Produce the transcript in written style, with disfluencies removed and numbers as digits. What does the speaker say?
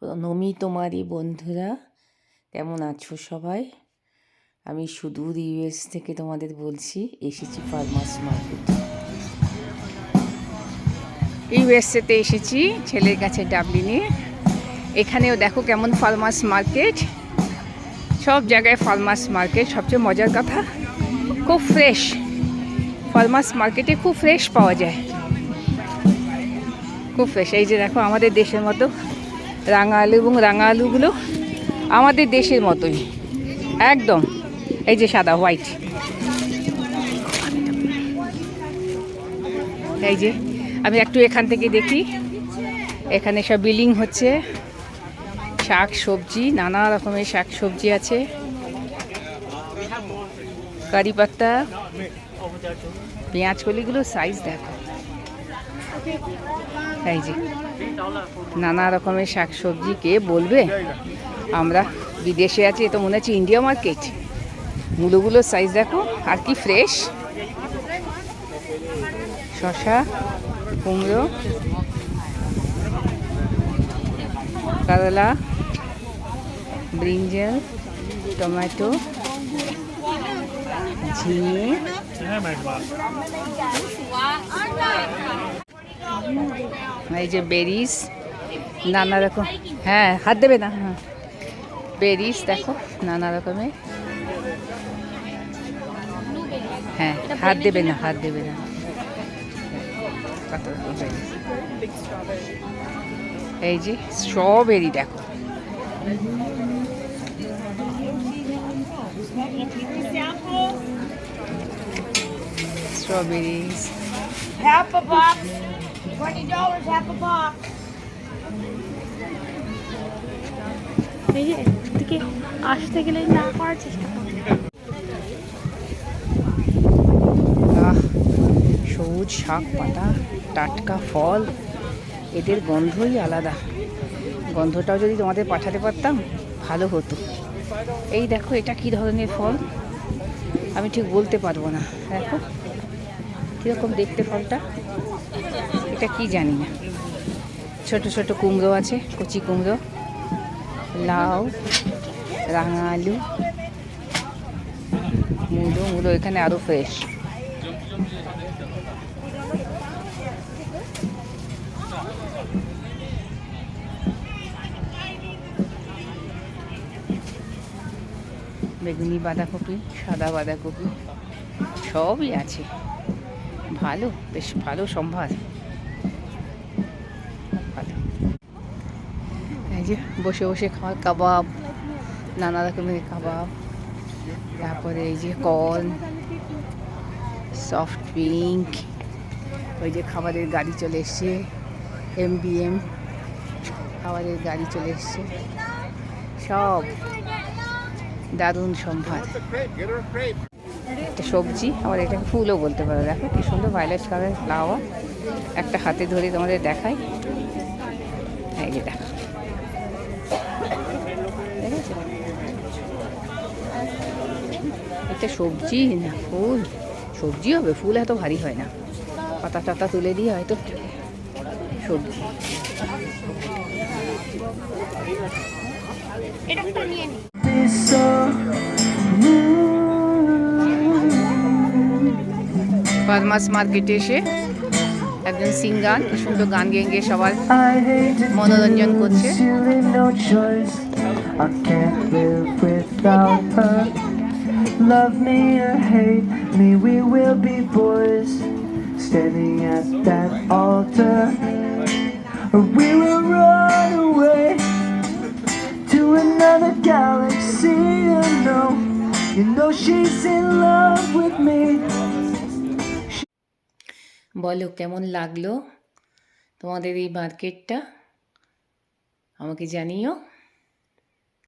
প্রণমী তোমারই বন্ধুরা, কেমন আছো সবাই? আমি সুদূর ইউএস থেকে তোমাদের বলছি, এসেছি ফার্মার্স মার্কেটে। ইউএসএতে এসেছি ছেলের কাছে ডাবলিনে। এখানেও দেখো কেমন ফার্মার্স মার্কেট, সব জায়গায় ফার্মার্স মার্কেট। সবচেয়ে মজার কথা, খুব ফ্রেশ। ফার্মার্স মার্কেটে খুব ফ্রেশ পাওয়া যায়, খুব ফ্রেশ। এই যে দেখো আমাদের দেশের মতো রাঙা আলু, এবং রাঙা আলুগুলো আমাদের দেশের মতোই একদম। এই যে সাদা হোয়াইট, এই যে আমি একটু এখান থেকে দেখি। এখানে সব বিলিং হচ্ছে, শাক সবজি, নানা রকমের শাক সবজি আছে, কারি পাত্তা, পেঁয়াজ কলিগুলো সাইজ দেখো। এই যে নানা রকমের শাক সবজি, কে বলবে আমরা বিদেশে আছি, এ তো মনে হচ্ছে ইন্ডিয়া মার্কেট। মূলগুলোর সাইজ দেখো, আর কি ফ্রেশ। শসা, কুমড়ো, করলা, ব্রিঞ্জাল, টমেটো, ঝিঙে, এই যে বেরিস, নানা রকম। হ্যাঁ, হাত দেবে না। হ্যাঁ, বেরিস দেখো নানা রকমের। হ্যাঁ, হাত দেবে না, হাত দেবে না। কত রকম বেরিস। এই যে স্ট্রবেরি দেখো, strawberries. Half a box, $20, half a box. এই যে এদিকে আসতে গেলে না করার চেষ্টা করো। সবুজ শাক পাতা, টাটকা ফল, এদের গন্ধই আলাদা। গন্ধটাও যদি তোমাদের পাঠাতে পারতাম ভালো হতো। এই দেখো, এটা কি ধরনের ফল আমি ঠিক বলতে পারবো না। দেখো কীরকম দেখতে ফলটা, এটা কি জানি না। ছোট ছোট কুমড়ো আছে, কচি কুমড়ো, লাউ, রাঙা আলু, মূলো এখানে আরও ফ্রেশ। বেগুনি বাঁধাকপি, সাদা বাঁধাকপি সবই আছে। ভালো, বেশ ভালো সম্ভার, ভালো। এই যে বসে বসে খাওয়ার কাবাব, নানা রকমের কাবাব। তারপরে এই যে কর্ন, সফট ড্রিঙ্ক। ওই যে খাবারের গাড়ি চলে এসছে, MBM খাবারের গাড়ি চলে এসছে। সব দারুণ সম্ভার। একটা সবজি, আবার এটাকে ফুলও বলতে পারো। দেখো কি সুন্দর ভায়োলেট কালারের ফ্লাওয়ার। একটা হাতে ধরে তোমাদের দেখাই, এই যে দেখো, ঠিক আছে। এটা সবজি না ফুল? সবজি হবে, ফুল এত ভারী হয় না। পাতা টাতা তুলে দিয়ে হয়তো সবজি। ফার্মার্স মার্কেটে এসে একজন সিঙ্গার কি সুন্দর গান গেয়ে গিয়ে সবার মনোরঞ্জন করছে। Love me or hate me, we will be boys standing at that altar, or we will run away to another galaxy. You know she's in love with me. বলো কেমন লাগলো তোমাদের এই মার্কেটটা, আমাকে জানিও।